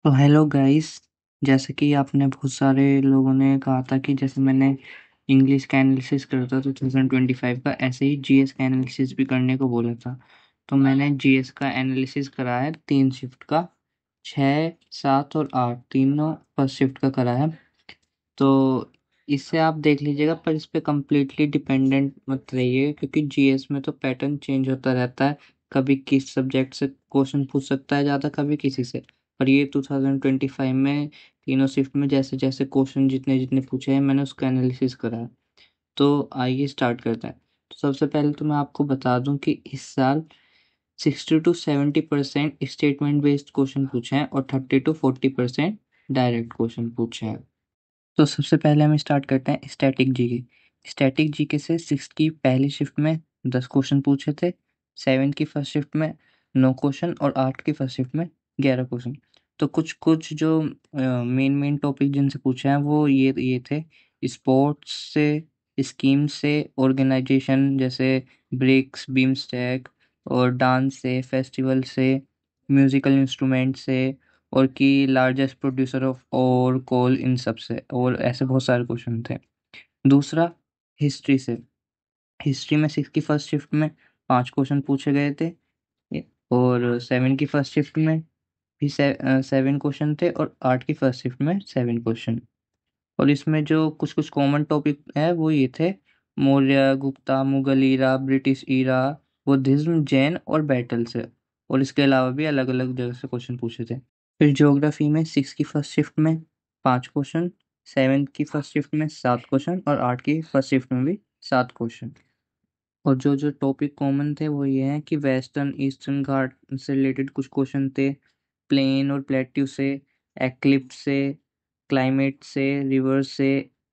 तो hello guys. जैसे कि आपने बहुत सारे लोगों ने कहा था कि जैसे मैंने इंग्लिश का एनालिसिस करा था 2025 का, ऐसे ही जीएस का एनालिसिस भी करने को बोला था। तो मैंने जीएस का एनालिसिस करा है 3 शिफ्ट का, 6, 7 और 8 तीनों फर्स्ट शिफ्ट का करा है। तो इससे आप देख लीजिएगा, पर इस पे कम्प्लीटली डिपेंडेंट मत रहिए, क्योंकि जीएस में तो पैटर्न चेंज होता रहता है। कभी किस सब्जेक्ट से क्वेश्चन पूछ सकता है ज़्यादा, कभी किसी से। पर ये 2025 में तीनों शिफ्ट में जैसे जैसे क्वेश्चन जितने जितने पूछे हैं, मैंने उसका एनालिसिस करा है। तो आइए स्टार्ट करते हैं। तो सबसे पहले तो मैं आपको बता दूं कि इस साल 60 to 70% स्टेटमेंट बेस्ड क्वेश्चन पूछे हैं और 30 to 40% डायरेक्ट क्वेश्चन पूछे हैं। तो सबसे पहले हम स्टार्ट करते हैं स्टैटिक जीके। स्टैटिक जीके से 6 की पहली शिफ्ट में 10 क्वेश्चन पूछे थे, 7 की फर्स्ट शिफ्ट में 9 क्वेश्चन और 8 की फर्स्ट शिफ्ट में 11 क्वेश्चन। तो कुछ कुछ जो मेन मेन टॉपिक जिनसे पूछे हैं वो ये थे। स्पोर्ट्स से, स्कीम से, ऑर्गेनाइजेशन जैसे ब्रिक्स, बीम स्टैक, और डांस से, फेस्टिवल से, म्यूजिकल इंस्ट्रूमेंट से, और कि लार्जेस्ट प्रोड्यूसर ऑफ और कोल, इन सब से, और ऐसे बहुत सारे क्वेश्चन थे। दूसरा, हिस्ट्री से। हिस्ट्री में 6 की फर्स्ट शिफ्ट में 5 क्वेश्चन पूछे गए थे, और 7 की फर्स्ट शिफ्ट में भी 7 क्वेश्चन थे, और 8 की फर्स्ट शिफ्ट में 7 क्वेश्चन। और इसमें जो कुछ कुछ कॉमन टॉपिक है वो ये थे: मौर्य, गुप्ता, मुगल ईरा, ब्रिटिश ईरा, बुद्धिज्म, जैन और बैटल से। और इसके अलावा भी अलग अलग जगह से क्वेश्चन पूछे थे। फिर ज्योग्राफी में 6 की फर्स्ट शिफ्ट में 5 क्वेश्चन, 7 की फर्स्ट शिफ्ट में 7 क्वेश्चन और 8 की फर्स्ट शिफ्ट में भी 7 क्वेश्चन। और जो जो टॉपिक कॉमन थे वो ये हैं कि वेस्टर्न ईस्टर्न घाट से रिलेटेड कुछ क्वेश्चन थे, प्लेन और प्लेट्यू से, एक्लिप्स से, क्लाइमेट से, रिवर से,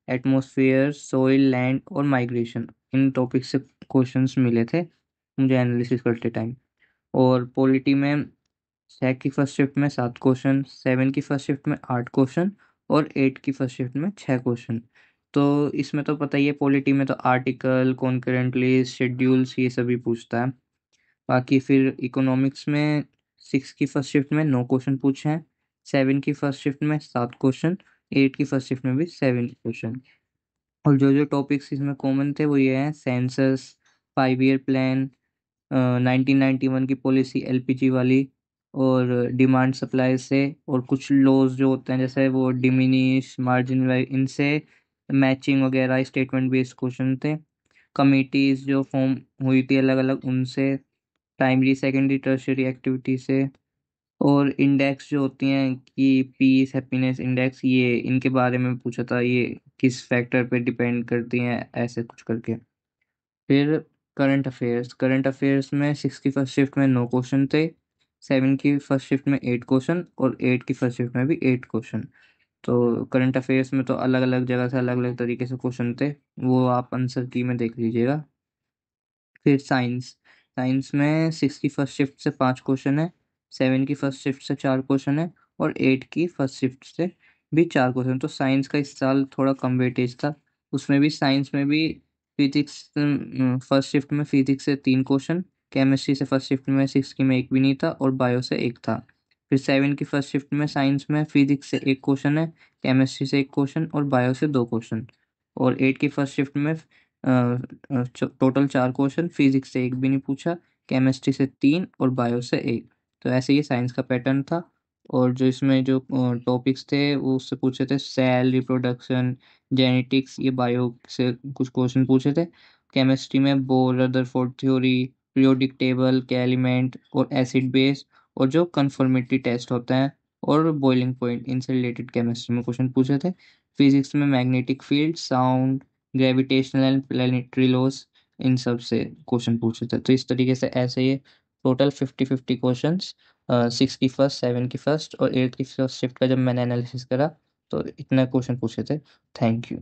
एटमॉस्फेयर, सोइल, लैंड और माइग्रेशन, इन टॉपिक से क्वेश्चंस मिले थे मुझे एनालिसिस करते टाइम। और पॉलिटी में 6 की फर्स्ट शिफ्ट में 7 क्वेश्चन, 7 की फर्स्ट शिफ्ट में 8 क्वेश्चन और 8 की फर्स्ट शिफ्ट में 6 क्वेश्चन। तो इसमें तो पता ही है, पॉलिटी में तो आर्टिकल, कॉन्करेंट लिस्ट, शेड्यूल्स, ये सभी पूछता है। बाकी फिर इकोनॉमिक्स में 6 की फर्स्ट शिफ्ट में 9 क्वेश्चन पूछे हैं, 7 की फर्स्ट शिफ्ट में 7 क्वेश्चन, 8 की फर्स्ट शिफ्ट में भी 7 क्वेश्चन। और जो जो टॉपिक्स इसमें कॉमन थे वो ये हैं: सेंसस, 5 ईयर प्लान, 1991 की पॉलिसी एलपीजी वाली, और डिमांड सप्लाई से, और कुछ लॉज जो होते हैं जैसे वो डिमिनिश, मार्जिन, इनसे मैचिंग वगैरह स्टेटमेंट बेस्ड क्वेश्चन थे। कमिटीज जो फॉर्म हुई थी अलग अलग, उनसे, प्राइमरी सेकेंडरी टर्शियरी एक्टिविटी से, और इंडेक्स जो होती हैं कि पीस, हैप्पीनेस इंडेक्स, ये इनके बारे में पूछा था, ये किस फैक्टर पे डिपेंड करती हैं, ऐसे कुछ करके। फिर करंट अफेयर्स में 6 की फर्स्ट शिफ्ट में 9 क्वेश्चन थे, 7 की फर्स्ट शिफ्ट में 8 क्वेश्चन और 8 की फर्स्ट शिफ्ट में भी 8 क्वेश्चन। तो करंट अफेयर्स में तो अलग अलग जगह से अलग अलग तरीके से क्वेश्चन थे, वो आप आंसर की में देख लीजिएगा। फिर साइंस में 6 की फर्स्ट शिफ्ट से 5 क्वेश्चन है, 7 की फर्स्ट शिफ्ट से 4 क्वेश्चन है और 8 की फर्स्ट शिफ्ट से भी 4 क्वेश्चन। तो साइंस का इस साल थोड़ा कम वेटेज था। उसमें भी साइंस में भी फिजिक्स, फर्स्ट शिफ्ट में फिजिक्स से 3 क्वेश्चन, केमिस्ट्री से फर्स्ट शिफ्ट में 6 की में एक भी नहीं था और बायो से एक था। फिर 7 की फर्स्ट शिफ्ट में साइंस में फिजिक्स से 1 क्वेश्चन है, केमिस्ट्री से 1 क्वेश्चन और बायो से 2 क्वेश्चन। और 8 की फर्स्ट शिफ्ट में टोटल 4 क्वेश्चन, फिजिक्स से एक भी नहीं पूछा, केमिस्ट्री से 3 और बायो से एक। तो ऐसे ये साइंस का पैटर्न था। और जो इसमें जो टॉपिक्स थे वो उससे पूछे थे: सेल, रिप्रोडक्शन, जेनेटिक्स, ये बायो से कुछ क्वेश्चन पूछे थे। केमिस्ट्री में Bohr, Rutherford theory, periodic table के एलिमेंट और एसिड बेस, और जो कन्फर्मिटी टेस्ट होता है, और बॉइलिंग पॉइंट, इनसे रिलेटेड केमिस्ट्री में क्वेश्चन पूछे थे। फिजिक्स में magnetic field, sound, gravitational and planetary laws, इन सब से क्वेश्चन पूछे थे। तो इस तरीके से ऐसे ये टोटल 50-50 क्वेश्चन, 6 की फर्स्ट, 7 की फर्स्ट और 8 की फर्स्ट शिफ्ट का जब मैंने एनालिसिस करा तो इतना क्वेश्चन पूछे थे। Thank you.